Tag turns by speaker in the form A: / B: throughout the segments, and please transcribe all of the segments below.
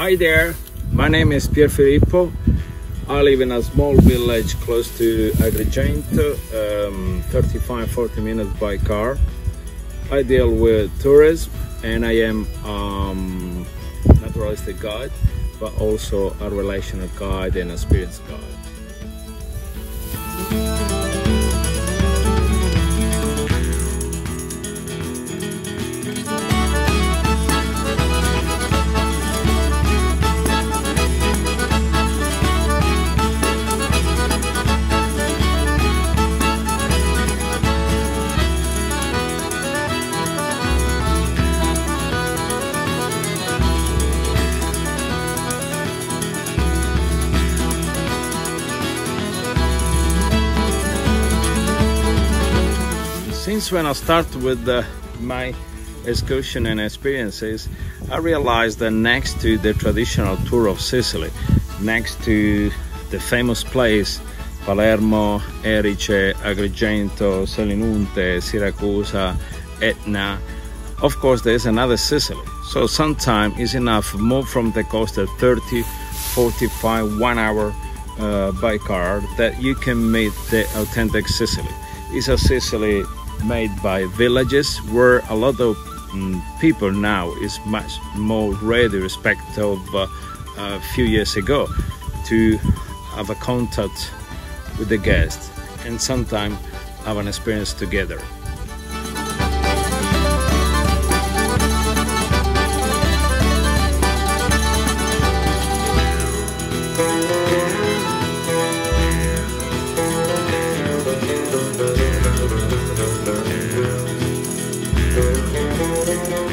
A: Hi there, my name is Pierfilippo. I live in a small village close to Agrigento, 35-40 minutes by car. I deal with tourism and I am naturalistic guide, but also a relational guide and experience guide. Since when I started with my excursion and experiences, I realized that next to the traditional tour of Sicily, next to the famous place Palermo, Erice, Agrigento, Selinunte, Siracusa, Etna, of course there's another Sicily. So sometimes it's enough to move from the coast at 30, 45, 1 hour by car that you can meet the authentic Sicily. It's a Sicily made by villages where a lot of people now is much more ready respect of a few years ago to have a contact with the guests and sometimes have an experience together.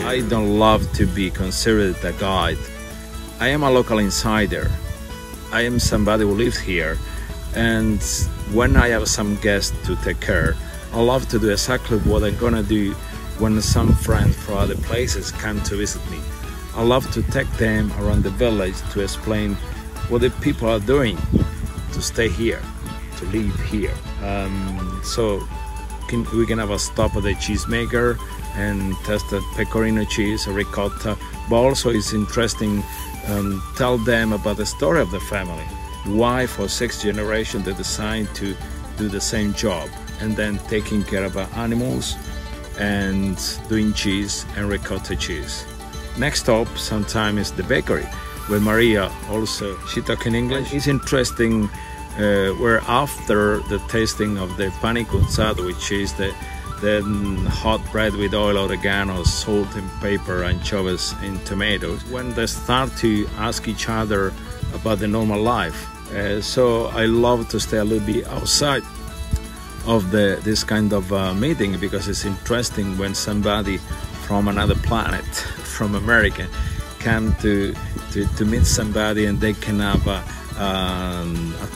A: I don't love to be considered a guide. I am a local insider. I am somebody who lives here, and when I have some guests to take care, I love to do exactly what I'm gonna do when some friends from other places come to visit me. I love to take them around the village to explain what the people are doing to stay here, to live here. So we can have a stop at the cheesemaker and test the pecorino cheese or ricotta, but also it's interesting tell them about the story of the family, why for 6 generations they decide to do the same job, and then taking care of animals and doing cheese and ricotta cheese. Next stop sometimes is the bakery, where Maria also, she talks in English. It's interesting where after the tasting of the pane cuzzato, which is the hot bread with oil, oregano, salt and pepper, anchovies and tomatoes, when they start to ask each other about the normal life. So I love to stay a little bit outside of this kind of meeting, because it's interesting when somebody from another planet, from America, come to meet somebody and they can have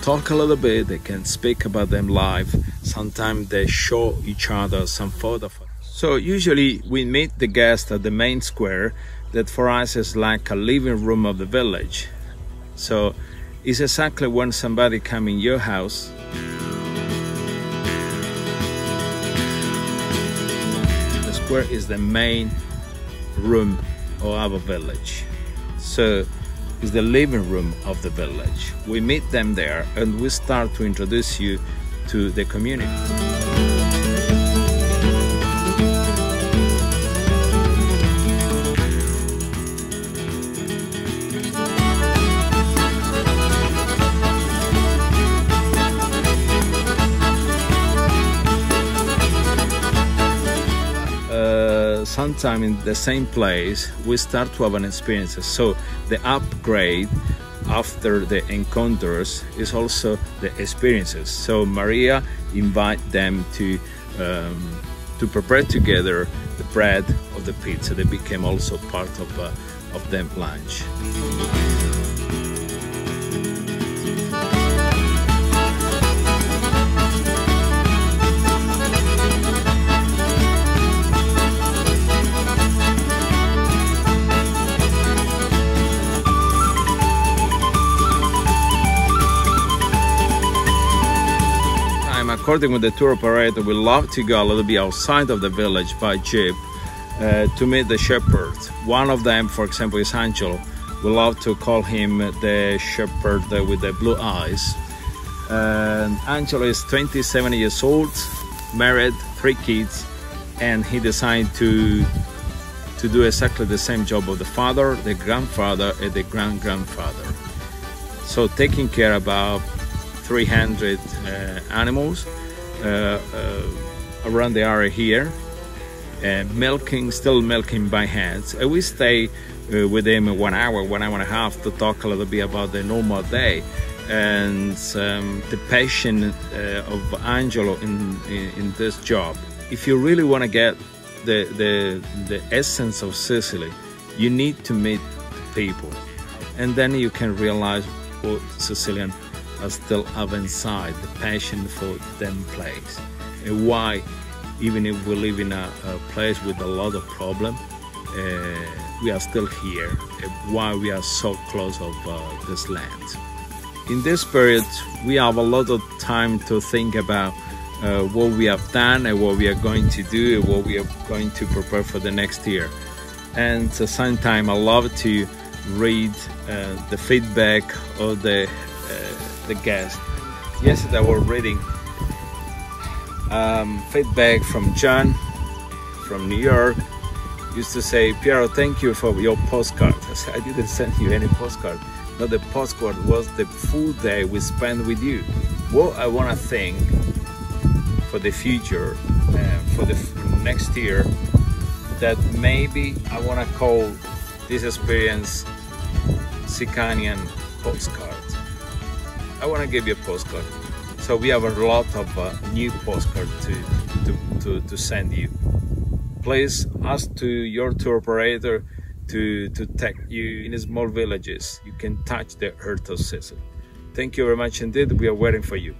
A: talk a little bit, they can speak about them live. Sometimes they show each other some photos. So usually we meet the guests at the main square that for us is like a living room of the village. So it's exactly when somebody comes in your house, the square is the main room of our village. So is the living room of the village. We meet them there and we start to introduce you to the community. Sometime in the same place we start to have an experience. So the upgrade after the encounters is also the experiences. So Maria invite them to prepare together the bread of the pizza. They became also part of their lunch. According with the tour operator, we love to go a little bit outside of the village by jeep to meet the shepherds. One of them, for example, is Angelo We love to call him the shepherd with the blue eyes. And Angelo is 27 years old, married, 3 kids, and he decided to do exactly the same job of the father, the grandfather, and the grand-grandfather. So taking care about 300 animals around the area here, still milking by hands. And we stay with him 1 hour, 1 hour and a half to talk a little bit about the normal day and the passion of Angelo in this job. If you really want to get the essence of Sicily, you need to meet people, and then you can realize what Sicilians still have inside, the passion for them place, and why, even if we live in a place with a lot of problems, we are still here, and why we are so close of this land. In this period, we have a lot of time to think about what we have done and what we are going to do and what we are going to prepare for the next year. And at the same time, I love to read the feedback of the guests. Yesterday I was reading feedback from John from New York. Used to say, Piero, thank you for your postcard. I said, I didn't send you any postcard. No, the postcard was the full day we spent with you. What I want to thank for the future, for the next year, that maybe I want to call this experience Sicanian postcard. I want to give you a postcard. So we have a lot of new postcards to send you. Please ask to your tour operator to take you in small villages. You can touch the earth of Sicily. Thank you very much indeed. We are waiting for you.